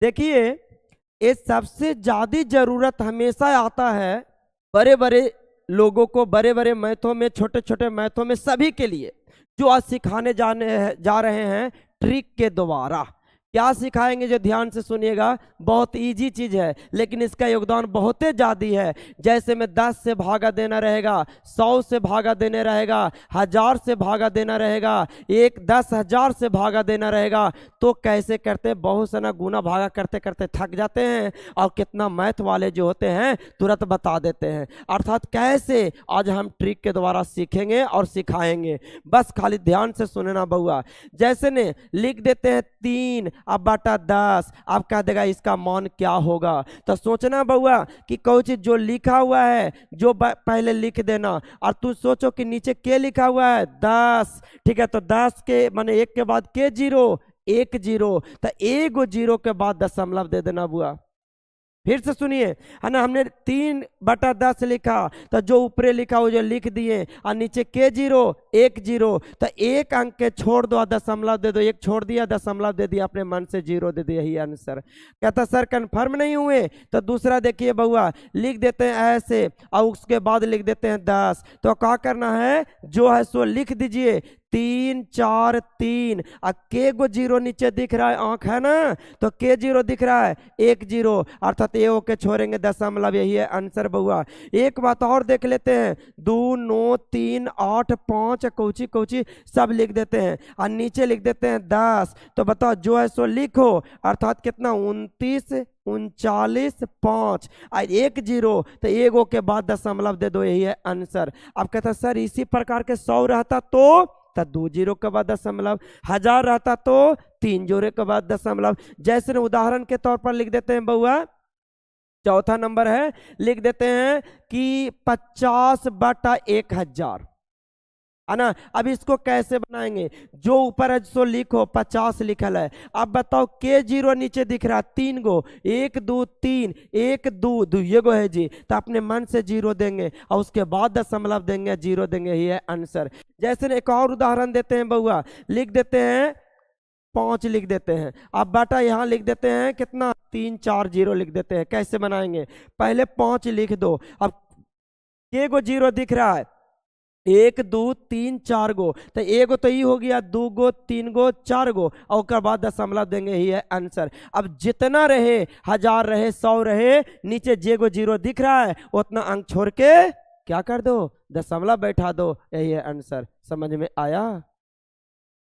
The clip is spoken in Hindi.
देखिए, ये सबसे ज्यादा जरूरत हमेशा आता है बड़े बड़े लोगों को, बड़े बड़े मैथों में, छोटे छोटे मैथों में, सभी के लिए जो आज सिखाने जा रहे हैं ट्रिक के द्वारा। क्या सिखाएंगे जो ध्यान से सुनिएगा, बहुत इजी चीज है लेकिन इसका योगदान बहुत ज्यादा है। जैसे में 10 से भागा देना रहेगा, 100 से भागा देने रहेगा, 1000 से भागा देना रहेगा, 10,000 से भागा देना रहेगा, तो कैसे करते, बहुत सारा गुना भागा करते करते थक जाते हैं और कितना मैथ वाले जो होते हैं तुरंत बता देते हैं। अर्थात कैसे आज हम ट्रिक के द्वारा सीखेंगे और सिखाएंगे, बस खाली ध्यान से सुनना बउआ। जैसे ने लिख देते हैं 3 अब बटा 10, अब कह देगा इसका मान क्या होगा। तो सोचना बउआ कि कोई चीज जो लिखा हुआ है जो पहले लिख देना, और तू सोचो कि नीचे के लिखा हुआ है 10, ठीक है, तो 10 के माने 1 के बाद के 0, 1 0, तो 1 0 के बाद दशमलव दे देना बुआ। फिर से सुनिए, है ना, हमने 3/10 लिखा, तो जो ऊपरे लिखा वो जो लिख दिए, और नीचे के 0, 1 0, तो 1 अंक के छोड़ दो, दशमलव दे दो, 1 छोड़ दिया, दशमलव दे दिया, अपने मन से 0 दे दिया, यही आंसर। कहता सर कन्फर्म नहीं हुए, तो दूसरा देखिए बउआ, लिख देते हैं ऐसे और उसके बाद लिख देते हैं 10। तो क्या करना है, जो है सो लिख दीजिए 3 4 3, के गो 0 नीचे दिख रहा है, आंख है ना, तो के 0 दिख रहा है 1 0, अर्थात ए के छोड़ेंगे दशमलव, यही है आंसर बउआ। एक बात और देख लेते हैं, 2 9 3 8 5 कौची कौची सब लिख देते हैं और नीचे लिख देते हैं 10। तो बताओ जो है सो लिखो, अर्थात कितना 29 39 5 और 1 0, तो 1 के बाद दशमलव दे दो, यही है आंसर। अब कहता सर इसी प्रकार के 100 रहता तो 2 0 के बाद दशमलव, 1000 रहता तो 3 जोड़े के बाद दशमलव। जैसे उदाहरण के तौर पर लिख देते हैं बउआ, चौथा नंबर है, लिख देते हैं कि 50/1000, है ना। अब इसको कैसे बनाएंगे, जो ऊपर है सो लिखो, 50 लिखल है। अब बताओ के 0 नीचे दिख रहा है 3 गो, 1 2 3, 1 2 2 ये गो है जी, तो अपने मन से 0 देंगे और उसके बाद दशमलव देंगे, 0 देंगे, ये है आंसर। जैसे एक और उदाहरण देते हैं बउआ, लिख देते हैं 5 लिख देते हैं। अब बेटा यहाँ लिख देते हैं कितना 3 4 0 लिख देते हैं। कैसे बनाएंगे, पहले 5 लिख दो, अब के गो 0 दिख रहा है 1 2 3 4 गो, तो 1 तो ये हो गया, 2 गो 3 गो 4 गो, और उसके बाद दशमलव देंगे, ही है आंसर। अब जितना रहे, 1000 रहे, 100 रहे, नीचे जे गो 0 दिख रहा है उतना अंक छोड़ के क्या कर दो, दशमलव बैठा दो, यही है आंसर। समझ में आया।